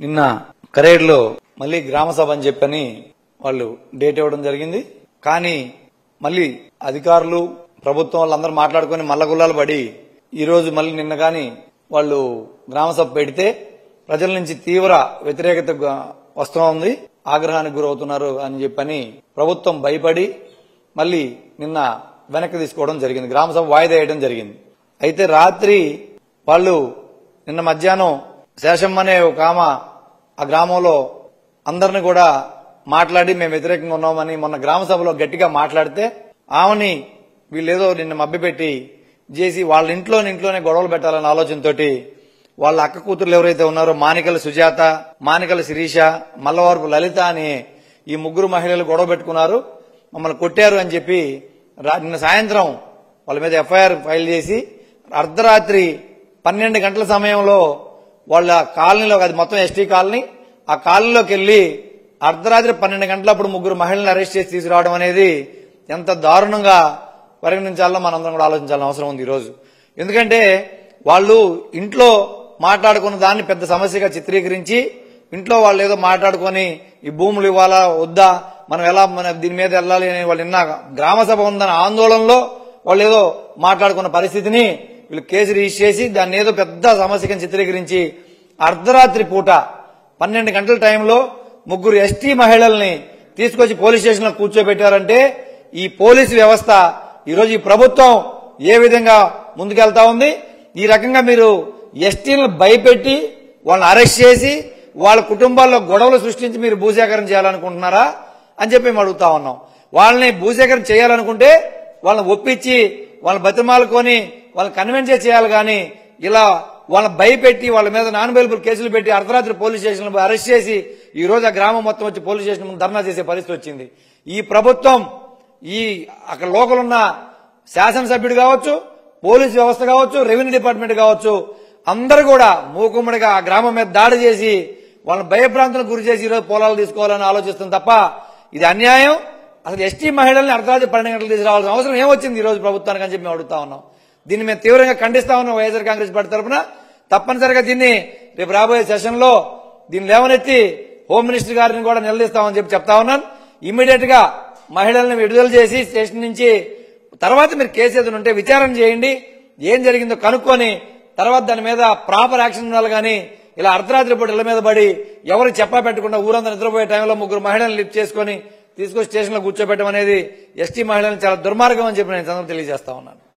నిన్న కరేడ్లో మళ్లీ గ్రామ సభ అని చెప్పని వాళ్ళు డేట్ ఇవ్వడం జరిగింది. కానీ మళ్లీ అధికారులు ప్రభుత్వం వాళ్ళందరూ మాట్లాడుకుని మల్లగుల్లాలు పడి ఈ రోజు మళ్లీ నిన్న గాని వాళ్ళు గ్రామ సభ పెడితే ప్రజల నుంచి తీవ్ర వ్యతిరేకత వస్తోంది, ఆగ్రహానికి గురవుతున్నారు అని చెప్పని ప్రభుత్వం భయపడి మళ్లీ నిన్న వెనక్కి తీసుకోవడం జరిగింది. గ్రామ సభ వాయిదా వేయడం జరిగింది. అయితే రాత్రి వాళ్ళు నిన్న మధ్యాహ్నం శేషమ్మ అనే ఒక ఆమె ఆ గ్రామంలో అందరిని కూడా మాట్లాడి మేము వ్యతిరేకంగా ఉన్నామని మొన్న గ్రామ సభలో గట్టిగా మాట్లాడితే ఆమెని వీళ్ళేదో నిన్న మభ్యపెట్టి చేసి వాళ్ళ ఇంట్లోనే గొడవలు పెట్టాలన్న ఆలోచనతోటి వాళ్ళ అక్క కూతుర్లు ఎవరైతే ఉన్నారో మానికల సుజాత, మానికల శిరీష, మల్లవరపు లలిత అని ఈ ముగ్గురు మహిళలు గొడవ పెట్టుకున్నారు, మమ్మల్ని కొట్టారు అని చెప్పి నిన్న సాయంత్రం వాళ్ళ మీద ఎఫ్ఐఆర్ ఫైల్ చేసి అర్ధరాత్రి 12 గంటల సమయంలో వాళ్ళ కాలనీలో, అది మొత్తం ఎస్టీ కాలనీ, ఆ కాలనీలోకి వెళ్లి అర్ధరాత్రి 12 గంటలప్పుడు ముగ్గురు మహిళలను అరెస్ట్ చేసి తీసుకురావడం అనేది ఎంత దారుణంగా పరిగణించాలో మనందరం కూడా ఆలోచించాల్సిన అవసరం ఉంది ఈరోజు. ఎందుకంటే వాళ్ళు ఇంట్లో మాట్లాడుకున్న దాన్ని పెద్ద సమస్యగా చిత్రీకరించి ఇంట్లో వాళ్ళు ఏదో మాట్లాడుకుని ఈ భూములు ఇవ్వాలా వద్దా, మనం ఎలా దీని మీద వెళ్ళాలి అని వాళ్ళు నిన్న గ్రామ సభ ఉందన్న ఆందోళనలో వాళ్ళు ఏదో మాట్లాడుకున్న పరిస్థితిని వీళ్ళు కేసు రిజిస్టర్ చేసి దాన్ని ఏదో పెద్ద సమస్యగా చిత్రీకరించి అర్ధరాత్రి పూట 12 గంటల టైంలో ముగ్గురు ఎస్టీ మహిళల్ని తీసుకొచ్చి పోలీస్ స్టేషన్ లో కూర్చోబెట్టారంటే ఈ పోలీసు వ్యవస్థ ఈరోజు ఈ ప్రభుత్వం ఏ విధంగా ముందుకెళ్తా ఉంది. ఈ రకంగా మీరు ఎస్టీలను భయపెట్టి వాళ్ళని అరెస్ట్ చేసి వాళ్ళ కుటుంబాల్లో గొడవలు సృష్టించి మీరు భూసేకరణ చేయాలనుకుంటున్నారా అని చెప్పి మేము అడుగుతా ఉన్నాం. వాళ్ళని భూసేకరణ చేయాలనుకుంటే వాళ్ళని ఒప్పించి వాళ్ళని బతిమాలుకొని వాళ్ళని కన్విన్స్ చేయాలి, కానీ ఇలా వాళ్ళని భయపెట్టి వాళ్ళ మీద నాన్ బెయిలబుల్ కేసులు పెట్టి అర్ధరాత్రి పోలీస్ స్టేషన్ అరెస్ట్ చేసి ఈ రోజు ఆ గ్రామం మొత్తం వచ్చి పోలీస్ స్టేషన్ ముందు ధర్నా చేసే పరిస్థితి వచ్చింది. ఈ ప్రభుత్వం అక్కడ లోకల్ ఉన్న శాసనసభ్యుడు కావచ్చు, పోలీసు వ్యవస్థ కావచ్చు, రెవెన్యూ డిపార్ట్మెంట్ కావచ్చు, అందరూ కూడా మూకుమ్మడిగా ఆ గ్రామం మీద దాడి చేసి వాళ్ళని భయభ్రాంతులకు గురి చేసి ఈరోజు పొలాలు తీసుకోవాలని ఆలోచిస్తుంది తప్ప ఇది అన్యాయం. అసలు ఎస్టీ మహిళల్ని అర్ధరాత్రి 12 గంటలు తీసుకురావాల్సిన అవసరం ఏమొచ్చింది ఈ రోజు ప్రభుత్వానికి అని చెప్పి మేము అడుగుతా ఉన్నాం. దీన్ని మేము తీవ్రంగా ఖండిస్తా ఉన్నాం. వైఎస్ఆర్ కాంగ్రెస్ పార్టీ తరఫున తప్పనిసరిగా దీన్ని రేపు రాబోయే సెషన్ లో దీన్ని లేవనెత్తి హోమ్ మినిస్టర్ గారిని కూడా నిలదీస్తామని చెప్పి చెప్తా ఉన్నాను. ఇమ్మీడియట్ గా మహిళల్ని విడుదల చేసి స్టేషన్ నుంచి తర్వాత మీరు కేసు ఏదైనా ఉంటే విచారణ చేయండి, ఏం జరిగిందో కనుక్కొని తర్వాత దాని మీద ప్రాపర్ యాక్షన్ ఉండాలి. కానీ ఇలా అర్ధరాత్రి పూట ఇళ్ల మీద పడి ఎవరు చెప్పా పెట్టకుండా ఊరంతా నిద్రపోయే టైంలో ముగ్గురు మహిళలను లిఫ్ట్ చేసుకుని తీసుకొచ్చి స్టేషన్ లో కూర్చోబెట్టడం అనేది ఎస్టీ మహిళలను చాలా దుర్మార్గం అని చెప్పి నేను తెలియజేస్తా ఉన్నాను.